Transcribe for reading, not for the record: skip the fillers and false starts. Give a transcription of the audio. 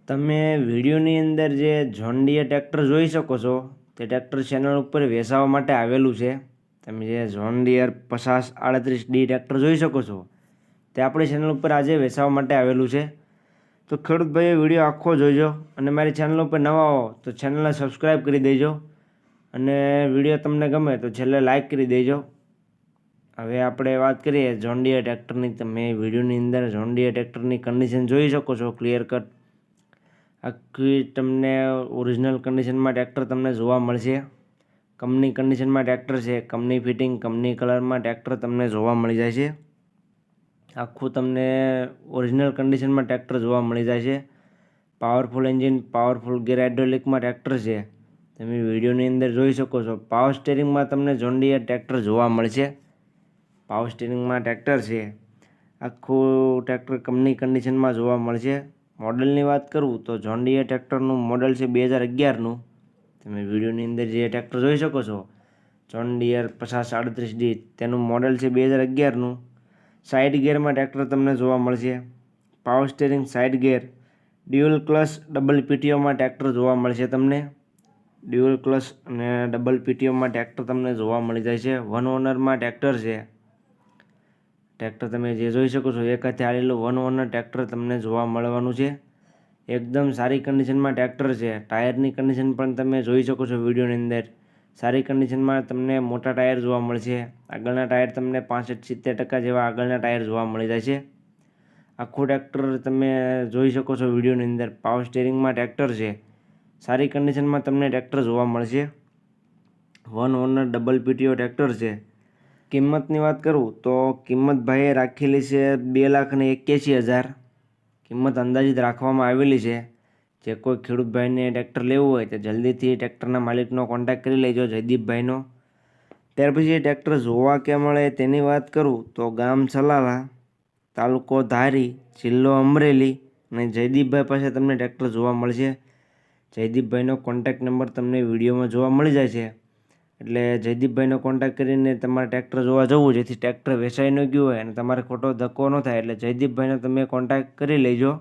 તમે વિડીયોની અંદર જે જોન ડીયર ટ્રેક્ટર જોઈ શકો છો તે ટ્રેક્ટર ચેનલ ઉપર વેચાવા માટે આવેલું છે. તમે જે જોન ડીયર 5038D ટ્રેક્ટર જોઈ શકો છો તે આપણી ચેનલ ઉપર આજે વેચાવા માટે આવેલું છે. તો ખેડૂત ભાઈએ વિડીયો આખો જોઈજો અને મારી ચેનલ ઉપર નવા હો તો ચેનલને સબસ્ક્રાઈબ કરી દેજો અને વિડીયો તમને ગમે તો છેલ્લે લાઈક કરી દેજો. હવે આપણે વાત કરીએ જોન ડીયર ટ્રેક્ટરની. તમે વિડીયોની અંદર જોન ડીયર ટ્રેક્ટરની કન્ડિશન જોઈ શકો છો ક્લિયર કટ. આખી તમને ઓરિજિનલ કન્ડિશનમાં ટ્રેક્ટર તમને જોવા મળશે. કંપની કન્ડિશનમાં ટ્રેક્ટર છે, કંપની ફિટિંગ, કંપની કલરમાં ટ્રેક્ટર તમને જોવા મળી જાય છે. આખું તમને ઓરિજિનલ કન્ડિશનમાં ટ્રેક્ટર જોવા મળી જાય છે. પાવરફુલ એન્જિન, પાવરફુલ ગેર હાઇડ્રોલિકમાં ટ્રેક્ટર છે. તમે વિડીયોની અંદર જોઈ શકો છો. પાવર સ્ટીરિંગમાં તમને જોન ડીયર ટ્રેક્ટર જોવા મળશે. પાવર સ્ટીરિંગમાં ટ્રેક્ટર છે. આખું ટ્રેક્ટર કંપની કન્ડિશનમાં જોવા મળશે. મોડલની વાત કરું તો જોન ડીયર ટ્રેક્ટરનું મોડલ છે 2011નું. તમે વિડીયોની અંદર જે ટ્રેક્ટર જોઈ શકો છો જોન ડીયર 5038D તેનું મોડલ છે 2011નું. સાઇડ ગિયરમાં ટ્રેક્ટર તમને જોવા મળશે. Power steering, side gear, dual clutch, double પીટીઓમાં ટ્રેક્ટર જોવા મળશે તમને. ડ્યુઅલ ક્લચ અને ડબલ પીટીઓમાં ટ્રેક્ટર તમને જોવા મળી જાય છે. વન ઓનરમાં ટ્રેક્ટર છે. ટ્રેક્ટર તમે જે જોઈ શકો છો એક હાથે હાલેલું વન ઓનર ટ્રેક્ટર તમને જોવા મળવાનું છે. એકદમ સારી કન્ડિશનમાં ટ્રેક્ટર છે. ટાયરની કન્ડિશન પણ તમે જોઈ શકો છો વિડીયોની અંદર. સારી કન્ડિશનમાં તમને મોટા ટાયર જોવા મળશે. આગળના ટાયર તમને 65-70% જેવા આગળના ટાયર જોવા મળી જાય છે. આખું ટ્રેક્ટર તમે જોઈ શકો છો વિડીયોની અંદર. પાવર સ્ટીરિંગમાં ટ્રેક્ટર છે. સારી કન્ડિશનમાં તમને ટ્રેક્ટર જોવા મળશે. One honour double PTO tractor છે. કિંમતની વાત કરું તો કિંમત ભાઈએ રાખેલી છે 2,81,000. કિંમત અંદાજિત રાખવામાં આવેલી છે. જે કોઈ ખેડૂત ભાઈને ટ્રેક્ટર લેવું હોય તો જલ્દીથી ટ્રેક્ટરના માલિકનો કોન્ટેક્ટ કરી લેજો, જયદીપભાઈનો. ત્યાર પછી ટ્રેક્ટર જોવા ક્યાં મળે તેની વાત કરું તો ગામ સલાલા, તાલુકો ધારી, જિલ્લો અમરેલી અને જયદીપભાઈ પાસે તમને ટ્રેક્ટર જોવા મળશે. જયદીપભાઈનો કોન્ટેક્ટ નંબર તમને વિડીયોમાં જોવા મળી જાય છે. એટલે જયદીપભાઈનો કોન્ટેક્ટ કરીને તમારે ટ્રેક્ટર જોવા જવું, જેથી ટ્રેક્ટર વેચાઈ ન ગયું હોય અને તમારે ખોટો ધક્કો ન થાય. એટલે જયદીપભાઈનો તમે કોન્ટેક્ટ કરી લેજો.